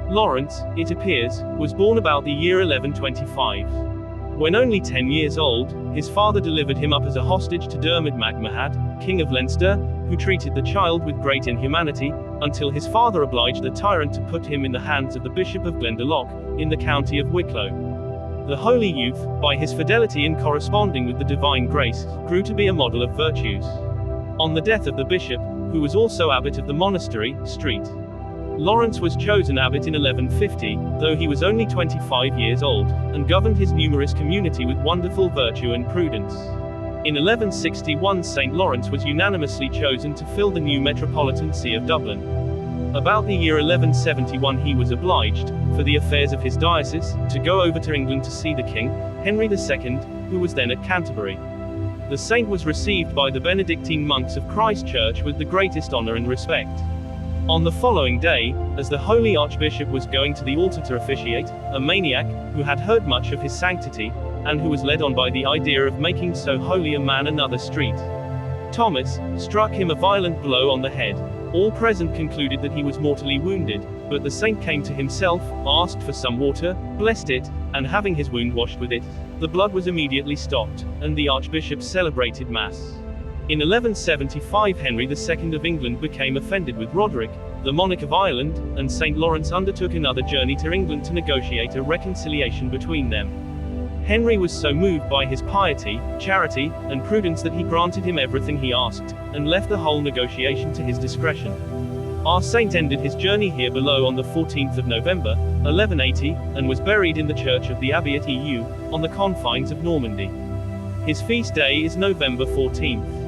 Laurence, it appears, was born about the year 1125. When only 10 years old, his father delivered him up as a hostage to Dermot MacMahon, King of Leinster, who treated the child with great inhumanity, until his father obliged the tyrant to put him in the hands of the Bishop of Glendalough, in the county of Wicklow. The holy youth, by his fidelity in corresponding with the divine grace, grew to be a model of virtues. On the death of the bishop, who was also abbot of the monastery, St. Laurence was chosen abbot in 1150, though he was only 25 years old, and governed his numerous community with wonderful virtue and prudence. In 1161 St. Laurence was unanimously chosen to fill the new metropolitan see of Dublin. About the year 1171 he was obliged, for the affairs of his diocese, to go over to England to see the king, Henry II, who was then at Canterbury. The saint was received by the Benedictine monks of Christ Church with the greatest honor and respect. On the following day, as the holy archbishop was going to the altar to officiate, a maniac, who had heard much of his sanctity, and who was led on by the idea of making so holy a man another street, Thomas, struck him a violent blow on the head. All present concluded that he was mortally wounded, but the saint came to himself, asked for some water, blessed it, and having his wound washed with it, the blood was immediately stopped, and the archbishop celebrated Mass. In 1175 Henry II of England became offended with Roderick, the monarch of Ireland, and St. Laurence undertook another journey to England to negotiate a reconciliation between them. Henry was so moved by his piety, charity, and prudence that he granted him everything he asked, and left the whole negotiation to his discretion. Our saint ended his journey here below on the 14th of November, 1180, and was buried in the church of the Abbey at Eu, on the confines of Normandy. His feast day is November 14th.